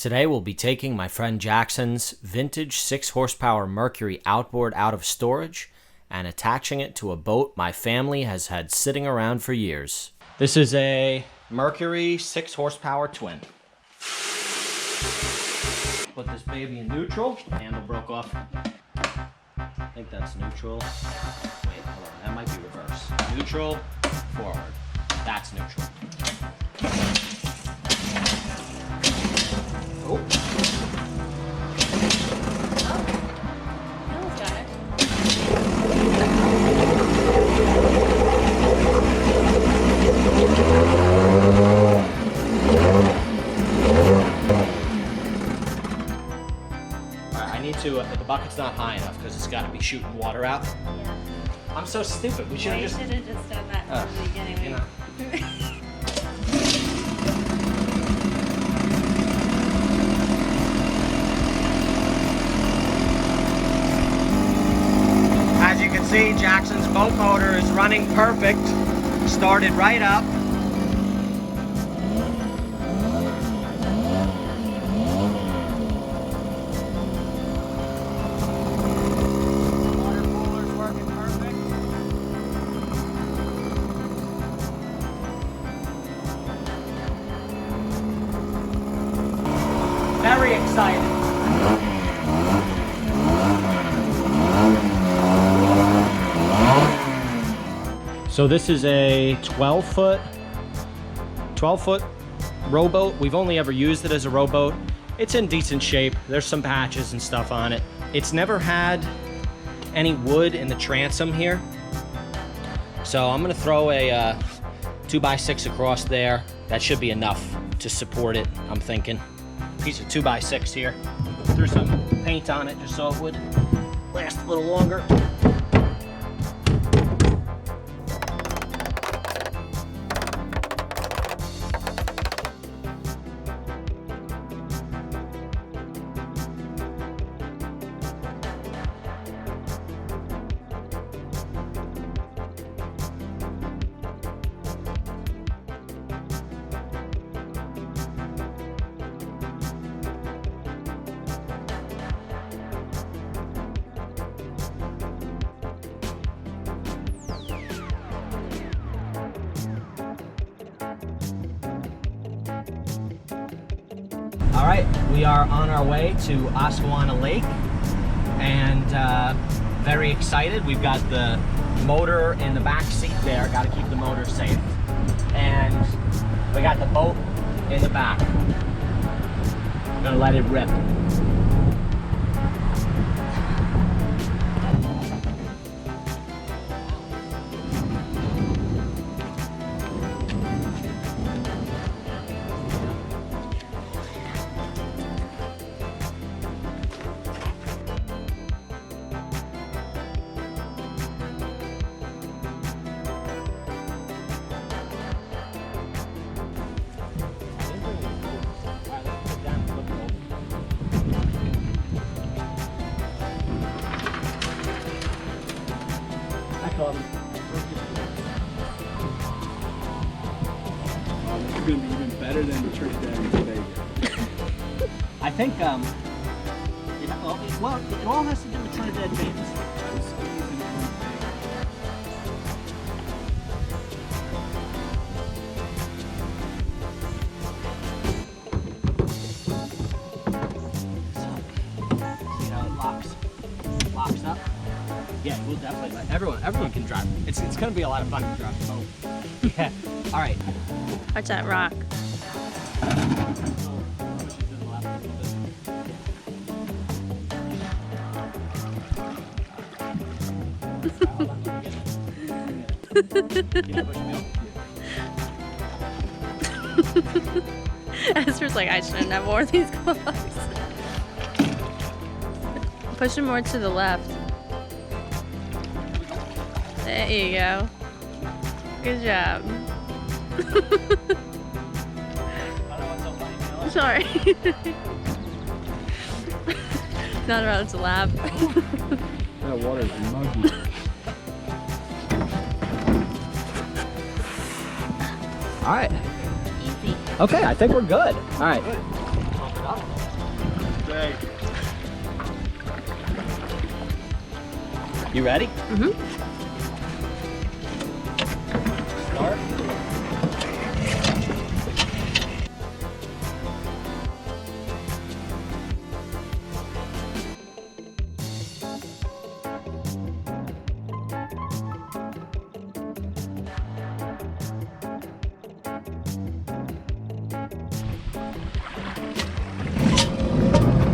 Today we'll be taking my friend Jackson's vintage 6 horsepower Mercury outboard out of storage and attaching it to a boat my family has had sitting around for years. This is a Mercury 6 horsepower twin. Put this baby in neutral. Handle broke off. I think that's neutral. Wait, hold on. That might be reverse. Neutral, forward. That's neutral. Oh. That was better. Alright, I need to, the bucket's not high enough because it's got to be shooting water out. Yeah. I'm so stupid. We should have You just... should have just done that from the beginning. You know. As you can see, Jackson's boat motor is running perfect. Started right up. Water cooler's working perfect. Very excited. So this is a 12-foot rowboat. We've only ever used it as a rowboat. It's in decent shape. There's some patches and stuff on it. It's never had any wood in the transom here. So I'm gonna throw a 2x6 across there. That should be enough to support it, I'm thinking. Piece of 2x6 here. Threw some paint on it just so it would last a little longer. All right, we are on our way to Osceola Lake and very excited. We've got the motor in the back seat there. Got to keep the motor safe. And we got the boat in the back. I'm gonna let it rip. This is going to be even better than the Trinidad and Tobago. I think, it all has to do with Trinidad James. See how it locks up? Yeah, we'll definitely let everyone can drive. It's gonna be a lot of fun to drive the boat. Yeah. All right. Watch that rock. Esther's like, I shouldn't have worn these gloves. Push him more to the left. There you go. Good job. Sorry. Not allowed to laugh. That water is muggy. All right. Easy. Okay, I think we're good. All right. Pump it up. day. You ready? Mm-hmm. Start.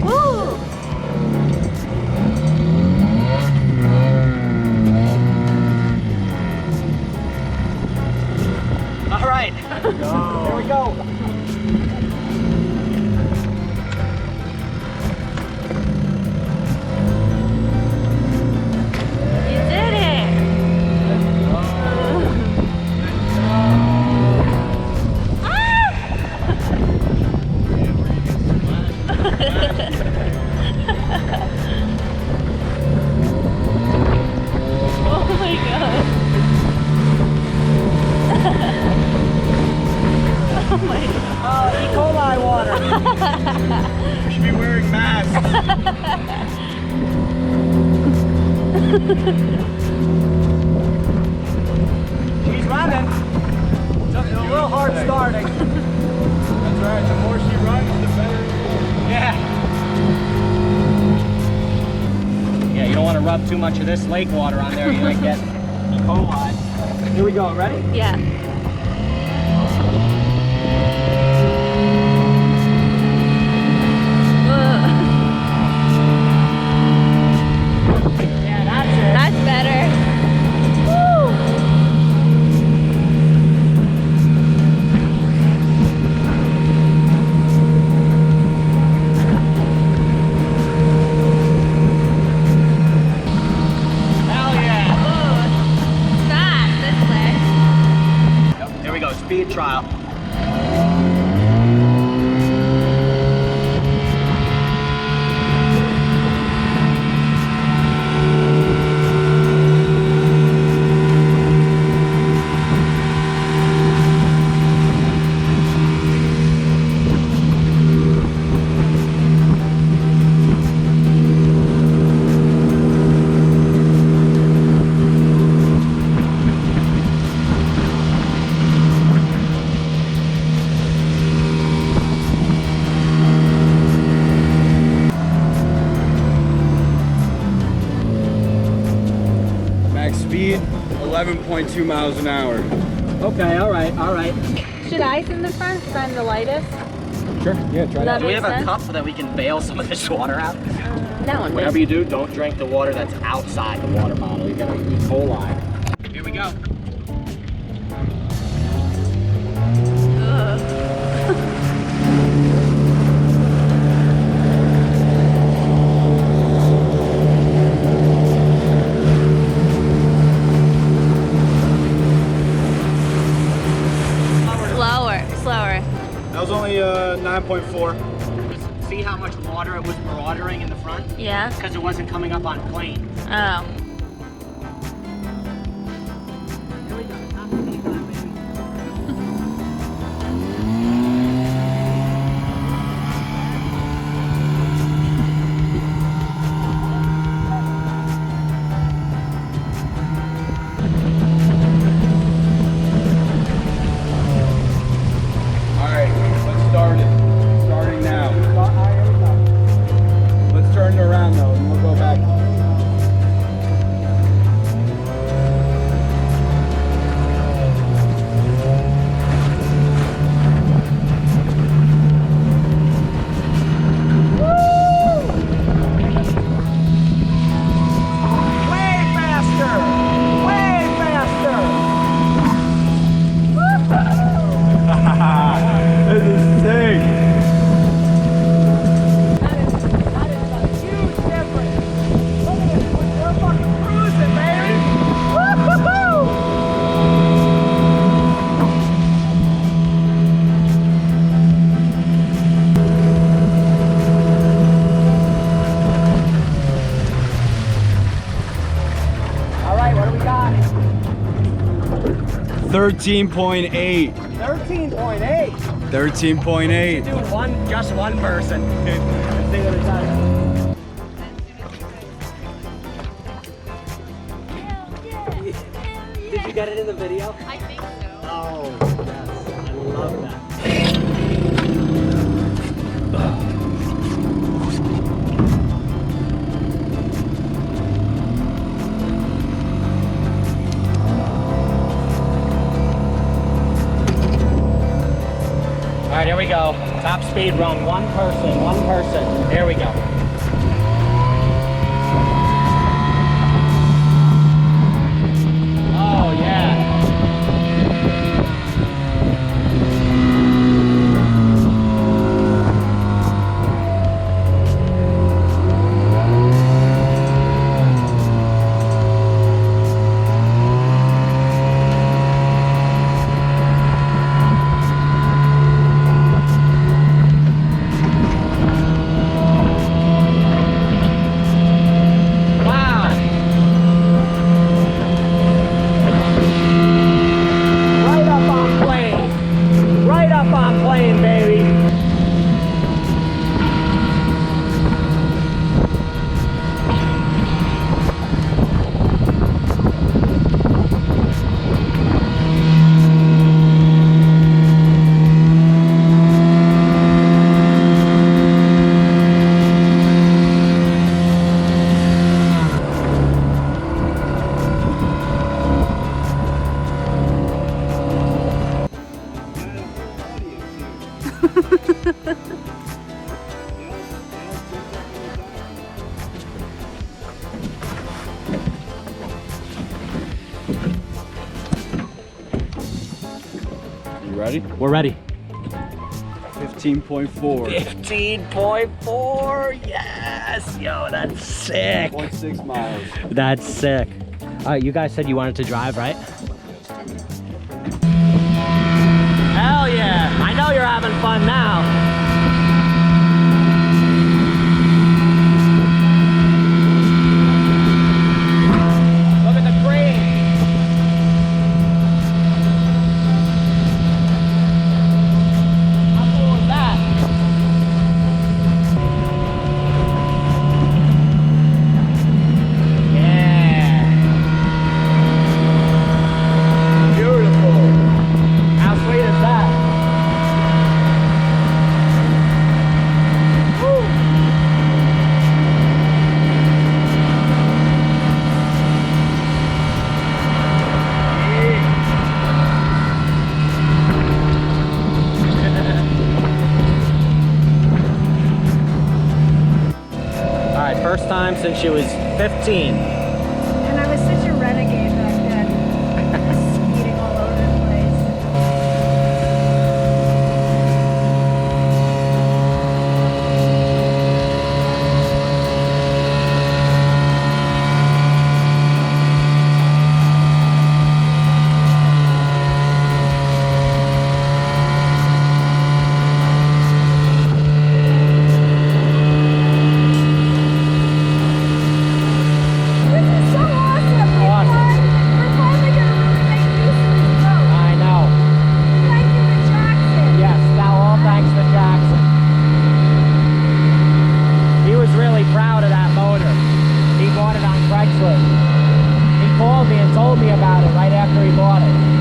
Woo! All right. Here we go. You did it! Oh my god. Oh my god. E. coli water. You should be wearing masks. She's running. It's a little hard starting. That's right. The more she runs, the better it is. Yeah. Yeah, you don't want to rub too much of this lake water on there. You might get E. coli. Here we go. Ready? Yeah. Yeah, that's it. That's better. Woo! Hell yeah. Stop this way. Here we go. Speed trial. Max speed, 11.2 miles an hour. Okay, all right, all right. Should I sit in the front because I'm the lightest? Sure, yeah, try That Do we makes have a sense. cup so that we can bail some of this water out? That one. Whatever you do, don't drink the water that's outside the water bottle. You're gonna E. coli. Here we go. Slower. That was only 9.4. See how much water it was marauding in the front? Yeah. Because it wasn't coming up on plane. Oh. All right, let's start it. Starting now. Let's turn it around though, and we'll go back. Way faster! Way faster! This is sick. That is a huge difference. Look at this, we're fucking cruising, baby! Woo-hoo-hoo! All right, what do we got? 13.8. 13.8. 13.8. Dude, just one person. Let's see what it does. Did you get it in the video? I think so. Oh, yes. I love that. All right, here we go. Top speed run. One person, one person. Here we go. Oh, yeah. You ready? We're ready. 15.4. 15.4, yes! Yo, that's sick. 0.6 miles. That's sick. All right, you guys said you wanted to drive, right? Hell yeah! I know you're having fun now. Look at the crane. How cool is that? Yeah. Beautiful. How sweet is that? Woo. All right, first time since she was 15. And I was such a renegade back then. Speeding all over the place. This is so awesome. We're finally gonna really make use of this boat. I know. Thank you to Jackson. Yes, now all thanks to Jackson. He was really proud of that motor. He bought it on Craigslist. He called me and told me about it right after he bought it.